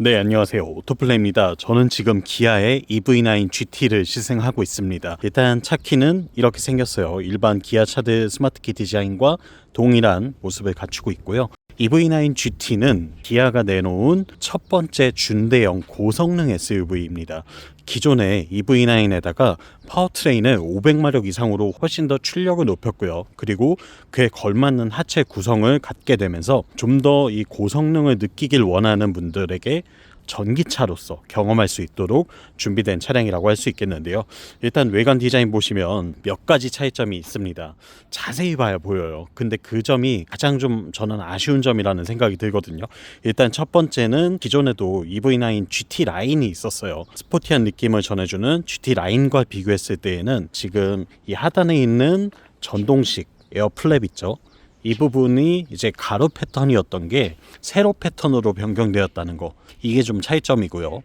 네, 안녕하세요. 오토플레이입니다. 저는 지금 기아의 EV9 GT를 시승하고 있습니다. 일단 차 키는 이렇게 생겼어요. 일반 기아 차들 스마트키 디자인과 동일한 모습을 갖추고 있고요. EV9 GT는 기아가 내놓은 첫 번째 준대형 고성능 SUV입니다. 기존의 EV9에다가 파워트레인을 500마력 이상으로 훨씬 더 출력을 높였고요. 그리고 그에 걸맞는 하체 구성을 갖게 되면서 좀 더 이 고성능을 느끼길 원하는 분들에게 전기차로서 경험할 수 있도록 준비된 차량이라고 할 수 있겠는데요. 일단 외관 디자인 보시면 몇 가지 차이점이 있습니다. 자세히 봐야 보여요. 근데 그 점이 가장 좀 저는 아쉬운 점이라는 생각이 들거든요. 일단 첫 번째는 기존에도 EV9 GT 라인이 있었어요. 스포티한 느낌을 전해주는 GT 라인과 비교했을 때에는 지금 이 하단에 있는 전동식 에어 플랩 있죠. 이 부분이 이제 가로 패턴이었던 게 세로 패턴으로 변경되었다는 거, 이게 좀 차이점이고요.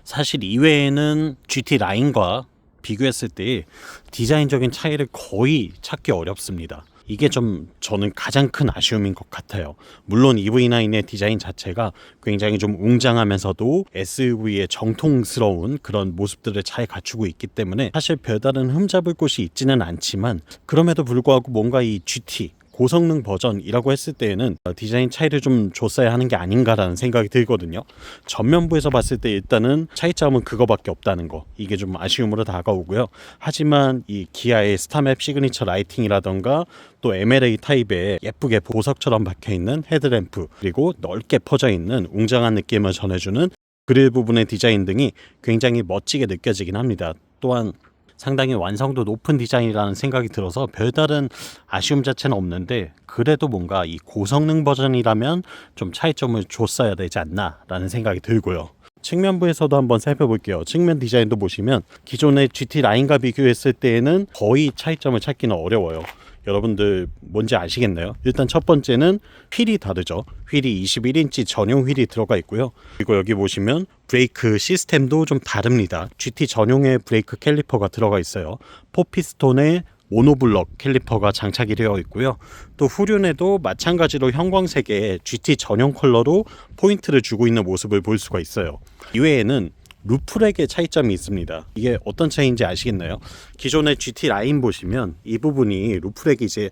사실 이외에는 GT 라인과 비교했을 때 디자인적인 차이를 거의 찾기 어렵습니다. 이게 좀 저는 가장 큰 아쉬움인 것 같아요. 물론 EV9의 디자인 자체가 굉장히 좀 웅장하면서도 SUV의 정통스러운 그런 모습들을 잘 갖추고 있기 때문에 사실 별다른 흠잡을 곳이 있지는 않지만, 그럼에도 불구하고 뭔가 이 GT 고성능 버전이라고 했을 때에는 디자인 차이를 좀 줬어야 하는 게 아닌가라는 생각이 들거든요. 전면부에서 봤을 때 일단은 차이점은 그거밖에 없다는 거, 이게 좀 아쉬움으로 다가오고요. 하지만 이 기아의 스타맵 시그니처 라이팅이라던가 또 MLA 타입의 예쁘게 보석처럼 박혀있는 헤드램프, 그리고 넓게 퍼져있는 웅장한 느낌을 전해주는 그릴 부분의 디자인 등이 굉장히 멋지게 느껴지긴 합니다. 또한 상당히 완성도 높은 디자인이라는 생각이 들어서 별다른 아쉬움 자체는 없는데, 그래도 뭔가 이 고성능 버전이라면 좀 차이점을 줬어야 되지 않나 라는 생각이 들고요. 측면부에서도 한번 살펴볼게요. 측면 디자인도 보시면 기존의 GT 라인과 비교했을 때에는 거의 차이점을 찾기는 어려워요. 여러분들 뭔지 아시겠나요? 일단 첫 번째는 휠이 다르죠. 휠이 21인치 전용 휠이 들어가 있고요. 그리고 여기 보시면 브레이크 시스템도 좀 다릅니다. GT 전용의 브레이크 캘리퍼가 들어가 있어요. 4피스톤의 모노블럭 캘리퍼가 장착이 되어 있고요. 또 후륜에도 마찬가지로 형광색의 GT 전용 컬러로 포인트를 주고 있는 모습을 볼 수가 있어요. 이외에는 루프렉의 차이점이 있습니다. 이게 어떤 차이인지 아시겠나요? 기존의 GT 라인 보시면 이 부분이 루프렉이 이제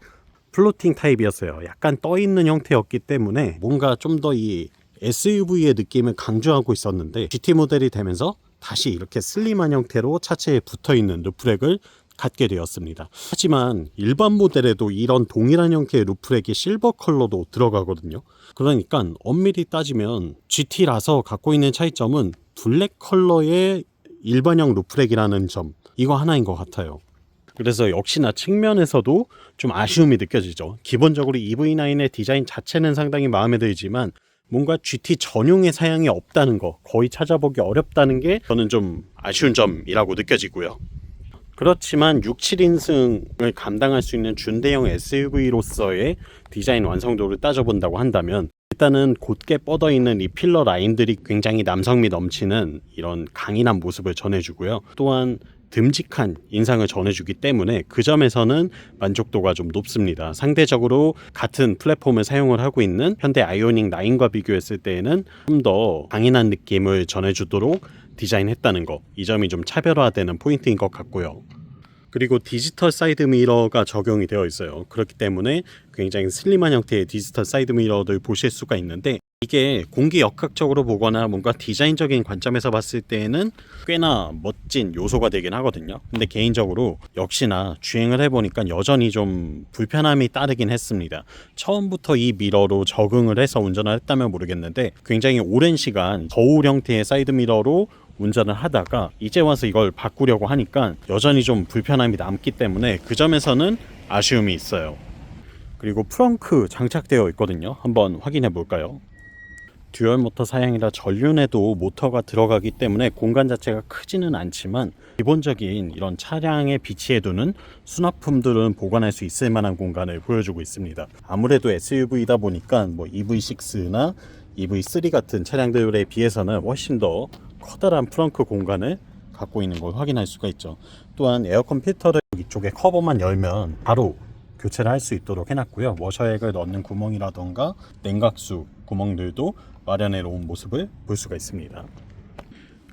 플로팅 타입이었어요. 약간 떠 있는 형태였기 때문에 뭔가 좀 더 이 SUV의 느낌을 강조하고 있었는데, GT 모델이 되면서 다시 이렇게 슬림한 형태로 차체에 붙어 있는 루프렉을 갖게 되었습니다. 하지만 일반 모델에도 이런 동일한 형태의 루프렉이 실버 컬러도 들어가거든요. 그러니까 엄밀히 따지면 GT라서 갖고 있는 차이점은 블랙 컬러의 일반형 루프렉이라는 점, 이거 하나인 것 같아요. 그래서 역시나 측면에서도 좀 아쉬움이 느껴지죠. 기본적으로 EV9의 디자인 자체는 상당히 마음에 들지만 뭔가 GT 전용의 사양이 없다는 거, 거의 찾아보기 어렵다는 게 저는 좀 아쉬운 점이라고 느껴지고요. 그렇지만 6, 7인승을 감당할 수 있는 준대형 SUV로서의 디자인 완성도를 따져본다고 한다면, 일단은 곧게 뻗어있는 이 필러 라인들이 굉장히 남성미 넘치는 이런 강인한 모습을 전해주고요. 또한 듬직한 인상을 전해주기 때문에 그 점에서는 만족도가 좀 높습니다. 상대적으로 같은 플랫폼을 사용을 하고 있는 현대 아이오닉 9과 비교했을 때에는 좀 더 강인한 느낌을 전해주도록 디자인했다는 거, 이 점이 좀 차별화되는 포인트인 것 같고요. 그리고 디지털 사이드 미러가 적용이 되어 있어요. 그렇기 때문에 굉장히 슬림한 형태의 디지털 사이드 미러를 보실 수가 있는데, 이게 공기역학적으로 보거나 뭔가 디자인적인 관점에서 봤을 때에는 꽤나 멋진 요소가 되긴 하거든요. 근데 개인적으로 역시나 주행을 해보니까 여전히 좀 불편함이 따르긴 했습니다. 처음부터 이 미러로 적응을 해서 운전을 했다면 모르겠는데, 굉장히 오랜 시간 거울 형태의 사이드 미러로 운전을 하다가 이제 와서 이걸 바꾸려고 하니까 여전히 좀 불편함이 남기 때문에 그 점에서는 아쉬움이 있어요. 그리고 프렁크 장착되어 있거든요. 한번 확인해 볼까요? 듀얼 모터 사양이라 전륜에도 모터가 들어가기 때문에 공간 자체가 크지는 않지만, 기본적인 이런 차량에 비치해두는 수납품들은 보관할 수 있을 만한 공간을 보여주고 있습니다. 아무래도 SUV이다 보니까 뭐 EV6나 EV3 같은 차량들에 비해서는 훨씬 더 커다란 프렁크 공간을 갖고 있는 걸 확인할 수가 있죠. 또한 에어컨 필터를 이쪽에 커버만 열면 바로 교체를 할 수 있도록 해놨고요. 워셔액을 넣는 구멍이라던가 냉각수 구멍들도 마련해 놓은 모습을 볼 수가 있습니다.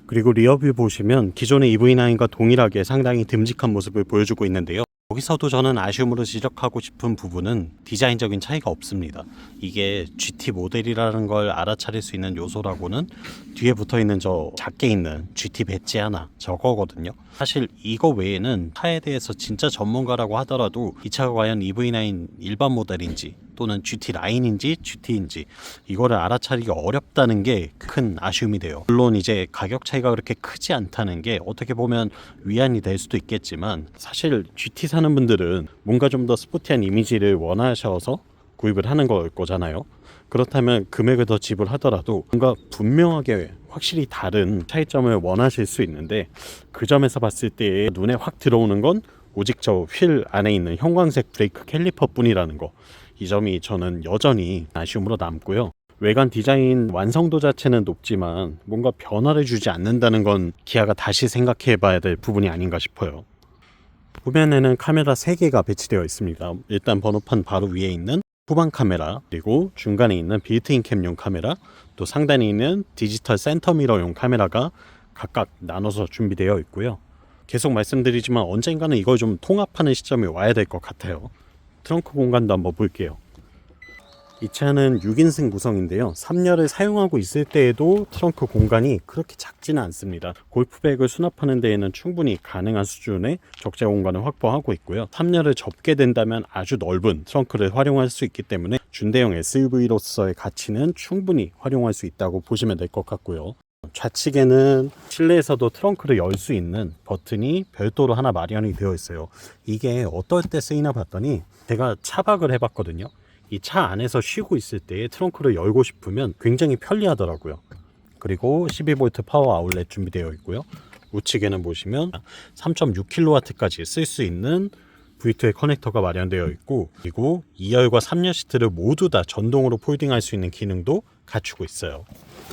그리고 리어뷰 보시면 기존의 EV9과 동일하게 상당히 듬직한 모습을 보여주고 있는데요. 여기서도 저는 아쉬움으로 지적하고 싶은 부분은 디자인적인 차이가 없습니다. 이게 GT 모델이라는 걸 알아차릴 수 있는 요소라고는 뒤에 붙어있는 저 작게 있는 GT 배지 하나, 저거거든요. 사실 이거 외에는 차에 대해서 진짜 전문가라고 하더라도 이 차가 과연 EV9 일반 모델인지 또는 GT 라인인지 GT인지 이거를 알아차리기 어렵다는 게 큰 아쉬움이 돼요. 물론 이제 가격 차이가 그렇게 크지 않다는 게 어떻게 보면 위안이 될 수도 있겠지만, 사실 GT 사는 분들은 뭔가 좀 더 스포티한 이미지를 원하셔서 구입을 하는 걸 거잖아요. 그렇다면 금액을 더 지불하더라도 뭔가 분명하게 확실히 다른 차이점을 원하실 수 있는데, 그 점에서 봤을 때 눈에 확 들어오는 건 오직 저 휠 안에 있는 형광색 브레이크 캘리퍼 뿐이라는 거, 이 점이 저는 여전히 아쉬움으로 남고요. 외관 디자인 완성도 자체는 높지만 뭔가 변화를 주지 않는다는 건 기아가 다시 생각해 봐야 될 부분이 아닌가 싶어요. 후면에는 카메라 3개가 배치되어 있습니다. 일단 번호판 바로 위에 있는 후방 카메라, 그리고 중간에 있는 빌트인 캠용 카메라, 또 상단에 있는 디지털 센터 미러용 카메라가 각각 나눠서 준비되어 있고요. 계속 말씀드리지만 언젠가는 이걸 좀 통합하는 시점이 와야 될 것 같아요. 트렁크 공간도 한번 볼게요. 이 차는 6인승 구성인데요. 3열을 사용하고 있을 때에도 트렁크 공간이 그렇게 작지는 않습니다. 골프백을 수납하는 데에는 충분히 가능한 수준의 적재 공간을 확보하고 있고요. 3열을 접게 된다면 아주 넓은 트렁크를 활용할 수 있기 때문에 준대형 SUV로서의 가치는 충분히 활용할 수 있다고 보시면 될 것 같고요. 좌측에는 실내에서도 트렁크를 열 수 있는 버튼이 별도로 하나 마련이 되어 있어요. 이게 어떨 때 쓰이나 봤더니 제가 차박을 해봤거든요. 이 차 안에서 쉬고 있을 때 트렁크를 열고 싶으면 굉장히 편리하더라고요. 그리고 12V 파워 아울렛 준비되어 있고요. 우측에는 보시면 3.6kW까지 쓸 수 있는 V2의 커넥터가 마련되어 있고, 그리고 2열과 3열 시트를 모두 다 전동으로 폴딩할 수 있는 기능도 갖추고 있어요.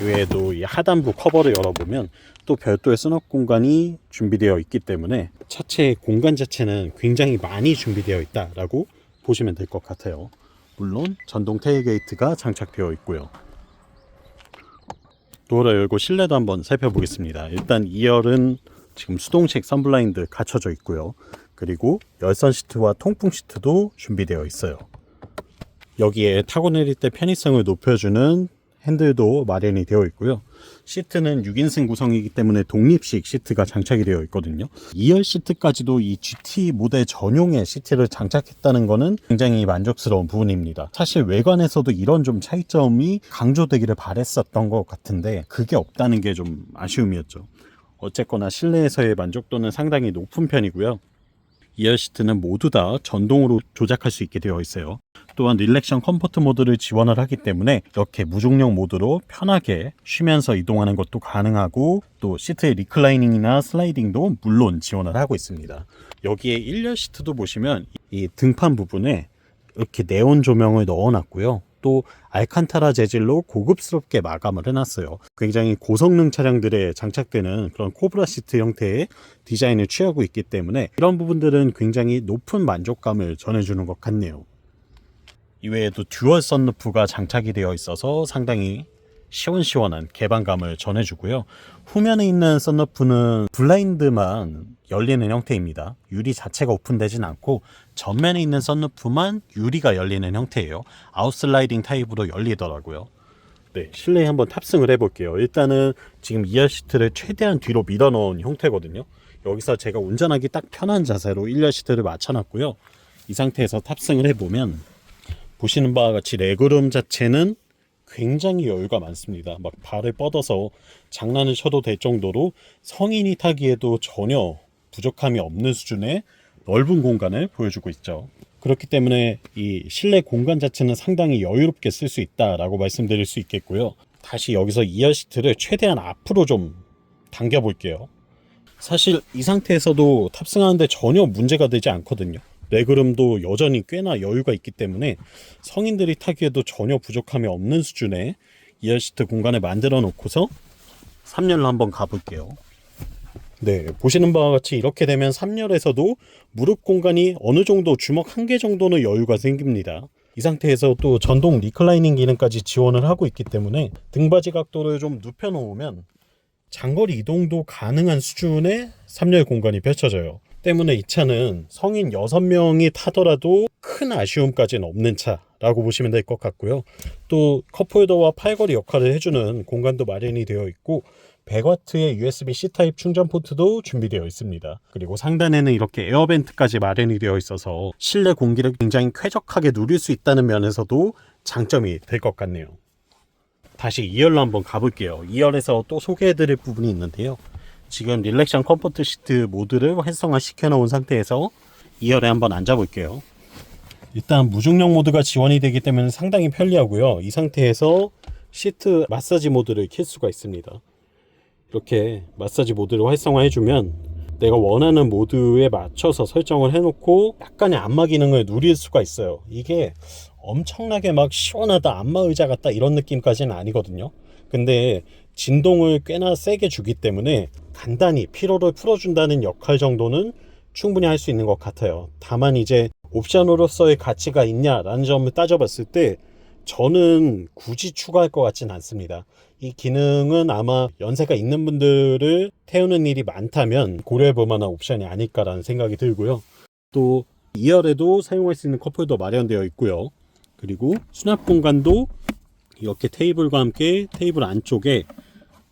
이외에도 이 하단부 커버를 열어보면 또 별도의 수납 공간이 준비되어 있기 때문에 차체의 공간 자체는 굉장히 많이 준비되어 있다라고 보시면 될 것 같아요. 물론 전동 테일게이트가 장착되어 있고요. 도어를 열고 실내도 한번 살펴보겠습니다. 일단 2열은 지금 수동식 선블라인드 갖춰져 있고요. 그리고 열선 시트와 통풍 시트도 준비되어 있어요. 여기에 타고 내릴 때 편의성을 높여주는 핸들도 마련이 되어 있고요. 시트는 6인승 구성이기 때문에 독립식 시트가 장착이 되어 있거든요. 2열 시트까지도 이 GT 모델 전용의 시트를 장착했다는 것은 굉장히 만족스러운 부분입니다. 사실 외관에서도 이런 좀 차이점이 강조되기를 바랬었던 것 같은데 그게 없다는 게 좀 아쉬움이었죠. 어쨌거나 실내에서의 만족도는 상당히 높은 편이고요. 2열 시트는 모두 다 전동으로 조작할 수 있게 되어 있어요. 또한 릴렉션 컴포트 모드를 지원을 하기 때문에 이렇게 무중력 모드로 편하게 쉬면서 이동하는 것도 가능하고, 또 시트의 리클라이닝이나 슬라이딩도 물론 지원을 하고 있습니다. 여기에 1열 시트도 보시면 이 등판 부분에 이렇게 네온 조명을 넣어놨고요. 또 알칸타라 재질로 고급스럽게 마감을 해놨어요. 굉장히 고성능 차량들에 장착되는 그런 코브라 시트 형태의 디자인을 취하고 있기 때문에 이런 부분들은 굉장히 높은 만족감을 전해주는 것 같네요. 이외에도 듀얼 썬루프가 장착이 되어 있어서 상당히 시원시원한 개방감을 전해주고요. 후면에 있는 썬루프는 블라인드만 열리는 형태입니다. 유리 자체가 오픈되진 않고 전면에 있는 썬루프만 유리가 열리는 형태예요. 아웃슬라이딩 타입으로 열리더라고요. 네, 실내에 한번 탑승을 해볼게요. 일단은 지금 2열 시트를 최대한 뒤로 밀어 넣은 형태거든요. 여기서 제가 운전하기 딱 편한 자세로 1열 시트를 맞춰놨고요. 이 상태에서 탑승을 해보면 보시는 바와 같이 레그룸 자체는 굉장히 여유가 많습니다. 막 발을 뻗어서 장난을 쳐도 될 정도로 성인이 타기에도 전혀 부족함이 없는 수준의 넓은 공간을 보여주고 있죠. 그렇기 때문에 이 실내 공간 자체는 상당히 여유롭게 쓸 수 있다라고 말씀드릴 수 있겠고요. 다시 여기서 2열 시트를 최대한 앞으로 좀 당겨 볼게요. 사실 이 상태에서도 탑승하는데 전혀 문제가 되지 않거든요. 레그룸도 여전히 꽤나 여유가 있기 때문에 성인들이 타기에도 전혀 부족함이 없는 수준의 2열 시트 공간을 만들어 놓고서 3열로 한번 가볼게요. 네, 보시는 바와 같이 이렇게 되면 3열에서도 무릎 공간이 어느 정도 주먹 한 개 정도는 여유가 생깁니다. 이 상태에서 또 전동 리클라이닝 기능까지 지원을 하고 있기 때문에 등받이 각도를 좀 눕혀 놓으면 장거리 이동도 가능한 수준의 3열 공간이 펼쳐져요. 때문에 이 차는 성인 6명이 타더라도 큰 아쉬움까지는 없는 차라고 보시면 될 것 같고요. 또 컵홀더와 팔걸이 역할을 해주는 공간도 마련이 되어 있고 100W의 USB-C 타입 충전 포트도 준비되어 있습니다. 그리고 상단에는 이렇게 에어벤트까지 마련이 되어 있어서 실내 공기를 굉장히 쾌적하게 누릴 수 있다는 면에서도 장점이 될 것 같네요. 다시 2열로 한번 가볼게요. 2열에서 또 소개해드릴 부분이 있는데요. 지금 릴렉션 컴포트 시트 모드를 활성화 시켜놓은 상태에서 2열에 한번 앉아볼게요. 일단 무중력 모드가 지원이 되기 때문에 상당히 편리하고요. 이 상태에서 시트 마사지 모드를 켤 수가 있습니다. 이렇게 마사지 모드를 활성화해주면 내가 원하는 모드에 맞춰서 설정을 해놓고 약간의 안마 기능을 누릴 수가 있어요. 이게 엄청나게 막 시원하다, 안마 의자 같다 이런 느낌까지는 아니거든요. 근데 진동을 꽤나 세게 주기 때문에 간단히 피로를 풀어준다는 역할 정도는 충분히 할 수 있는 것 같아요. 다만 이제 옵션으로서의 가치가 있냐라는 점을 따져봤을 때 저는 굳이 추가할 것 같진 않습니다. 이 기능은 아마 연세가 있는 분들을 태우는 일이 많다면 고려해 볼 만한 옵션이 아닐까라는 생각이 들고요. 또 2열에도 사용할 수 있는 컵홀더 마련되어 있고요. 그리고 수납 공간도 이렇게 테이블과 함께 테이블 안쪽에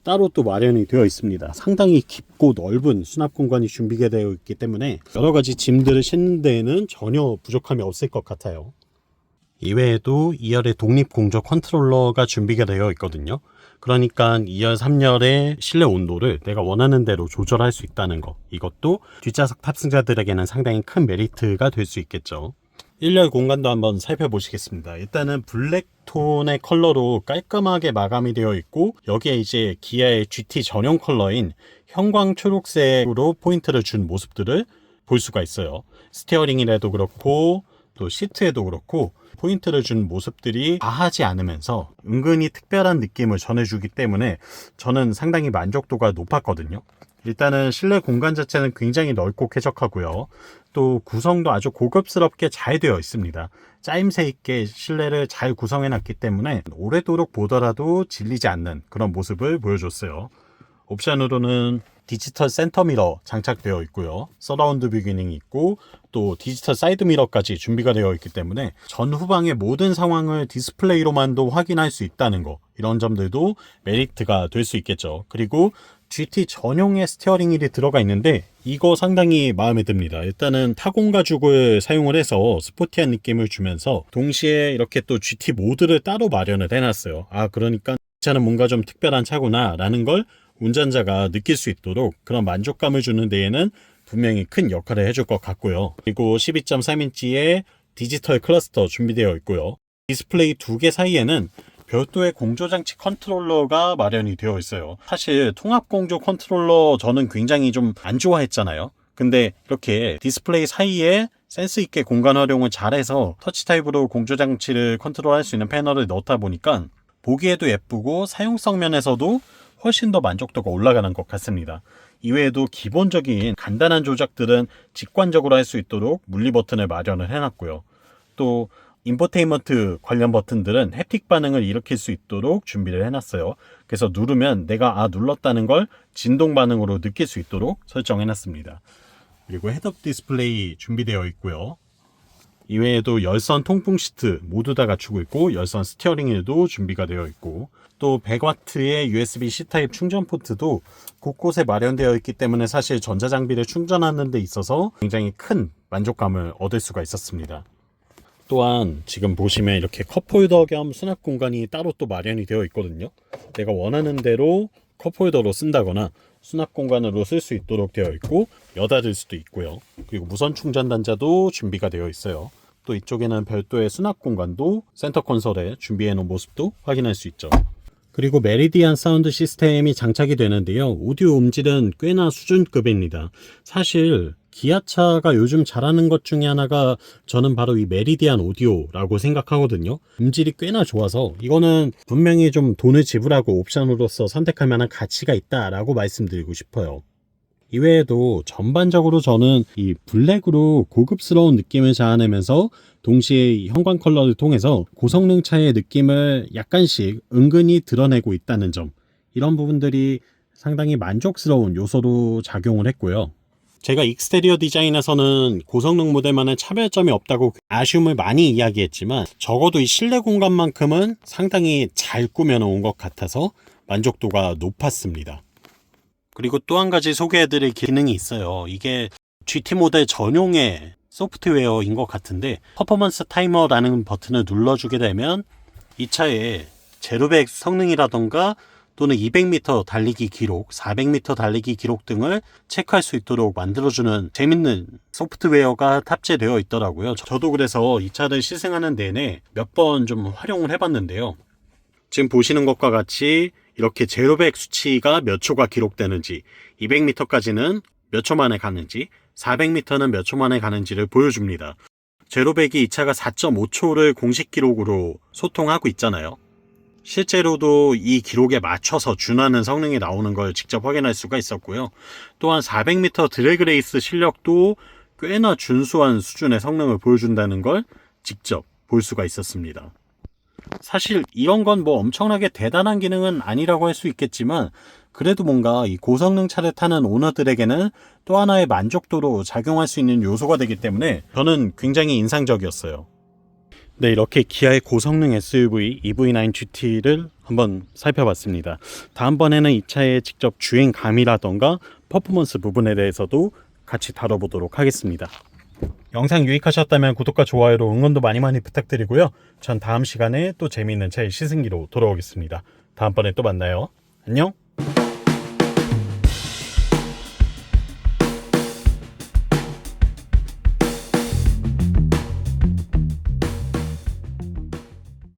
따로 또 마련이 되어 있습니다. 상당히 깊고 넓은 수납 공간이 준비가 되어 있기 때문에 여러 가지 짐들을 싣는 데에는 전혀 부족함이 없을 것 같아요. 이외에도 2열에 독립 공조 컨트롤러가 준비가 되어 있거든요. 그러니까 2열, 3열의 실내 온도를 내가 원하는 대로 조절할 수 있다는 거, 이것도 뒷좌석 탑승자들에게는 상당히 큰 메리트가 될 수 있겠죠. 1열 공간도 한번 살펴보시겠습니다. 일단은 블랙톤의 컬러로 깔끔하게 마감이 되어 있고 여기에 이제 기아의 GT 전용 컬러인 형광 초록색으로 포인트를 준 모습들을 볼 수가 있어요. 스티어링이라도 그렇고 또 시트에도 그렇고 포인트를 준 모습들이 과하지 않으면서 은근히 특별한 느낌을 전해주기 때문에 저는 상당히 만족도가 높았거든요. 일단은 실내 공간 자체는 굉장히 넓고 쾌적하고요. 또 구성도 아주 고급스럽게 잘 되어 있습니다. 짜임새 있게 실내를 잘 구성해 놨기 때문에 오래도록 보더라도 질리지 않는 그런 모습을 보여줬어요. 옵션으로는 디지털 센터미러 장착되어 있고요. 서라운드 뷰 기능이 있고 또 디지털 사이드 미러까지 준비가 되어 있기 때문에 전후방의 모든 상황을 디스플레이로만도 확인할 수 있다는 거, 이런 점들도 메리트가 될 수 있겠죠. 그리고 GT 전용의 스티어링 휠이 들어가 있는데 이거 상당히 마음에 듭니다. 일단은 타공 가죽을 사용을 해서 스포티한 느낌을 주면서 동시에 이렇게 또 GT 모드를 따로 마련을 해놨어요. 그러니까 이 차는 뭔가 좀 특별한 차구나 라는 걸 운전자가 느낄 수 있도록 그런 만족감을 주는 데에는 분명히 큰 역할을 해줄 것 같고요. 그리고 12.3인치의 디지털 클러스터 준비되어 있고요. 디스플레이 두 개 사이에는 별도의 공조장치 컨트롤러가 마련이 되어 있어요. 사실 통합 공조 컨트롤러 저는 굉장히 좀 안 좋아했잖아요. 근데 이렇게 디스플레이 사이에 센스 있게 공간 활용을 잘해서 터치 타입으로 공조장치를 컨트롤할 수 있는 패널을 넣다 보니까 보기에도 예쁘고 사용성 면에서도 훨씬 더 만족도가 올라가는 것 같습니다. 이외에도 기본적인 간단한 조작들은 직관적으로 할 수 있도록 물리 버튼을 마련을 해놨고요. 또 인포테인먼트 관련 버튼들은 햅틱 반응을 일으킬 수 있도록 준비를 해놨어요. 그래서 누르면 내가 눌렀다는 걸 진동 반응으로 느낄 수 있도록 설정해놨습니다. 그리고 헤드업 디스플레이 준비되어 있고요. 이외에도 열선 통풍 시트 모두 다 갖추고 있고 열선 스티어링 휠도 준비가 되어 있고 또 100W의 USB-C 타입 충전 포트도 곳곳에 마련되어 있기 때문에 사실 전자장비를 충전하는 데 있어서 굉장히 큰 만족감을 얻을 수가 있었습니다. 또한 지금 보시면 이렇게 컵홀더 겸 수납 공간이 따로 또 마련이 되어 있거든요. 내가 원하는 대로 컵홀더로 쓴다거나 수납 공간으로 쓸 수 있도록 되어 있고 여닫을 수도 있고요. 그리고 무선 충전 단자도 준비가 되어 있어요. 또 이쪽에는 별도의 수납 공간도 센터 콘솔에 준비해 놓은 모습도 확인할 수 있죠. 그리고 메리디안 사운드 시스템이 장착이 되는데요. 오디오 음질은 꽤나 수준급입니다. 사실 기아차가 요즘 잘하는 것 중에 하나가 저는 바로 이 메리디안 오디오라고 생각하거든요. 음질이 꽤나 좋아서 이거는 분명히 좀 돈을 지불하고 옵션으로서 선택할 만한 가치가 있다라고 말씀드리고 싶어요. 이외에도 전반적으로 저는 이 블랙으로 고급스러운 느낌을 자아내면서 동시에 이 형광 컬러를 통해서 고성능 차의 느낌을 약간씩 은근히 드러내고 있다는 점, 이런 부분들이 상당히 만족스러운 요소로 작용을 했고요. 제가 익스테리어 디자인에서는 고성능 모델만의 차별점이 없다고 아쉬움을 많이 이야기했지만, 적어도 이 실내 공간만큼은 상당히 잘 꾸며놓은 것 같아서 만족도가 높았습니다. 그리고 또 한 가지 소개해드릴 기능이 있어요. 이게 GT 모델 전용의 소프트웨어인 것 같은데, 퍼포먼스 타이머라는 버튼을 눌러주게 되면 이 차의 제로백 성능이라던가 또는 200m 달리기 기록, 400m 달리기 기록 등을 체크할 수 있도록 만들어주는 재밌는 소프트웨어가 탑재되어 있더라고요. 저도 그래서 이 차를 시승하는 내내 몇 번 좀 활용을 해봤는데요. 지금 보시는 것과 같이 이렇게 제로백 수치가 몇 초가 기록되는지, 200m까지는 몇 초 만에 가는지, 400m는 몇 초 만에 가는지를 보여줍니다. 제로백이 이 차가 4.5초를 공식 기록으로 소통하고 있잖아요. 실제로도 이 기록에 맞춰서 준하는 성능이 나오는 걸 직접 확인할 수가 있었고요. 또한 400m 드래그레이스 실력도 꽤나 준수한 수준의 성능을 보여준다는 걸 직접 볼 수가 있었습니다. 사실 이런 건 뭐 엄청나게 대단한 기능은 아니라고 할 수 있겠지만, 그래도 뭔가 이 고성능 차를 타는 오너들에게는 또 하나의 만족도로 작용할 수 있는 요소가 되기 때문에 저는 굉장히 인상적이었어요. 네, 이렇게 기아의 고성능 SUV EV9 GT를 한번 살펴봤습니다. 다음번에는 이 차의 직접 주행감이라던가 퍼포먼스 부분에 대해서도 같이 다뤄보도록 하겠습니다. 영상 유익하셨다면 구독과 좋아요로 응원도 많이 부탁드리고요. 전 다음 시간에 또 재미있는 차의 시승기로 돌아오겠습니다. 다음번에 또 만나요. 안녕.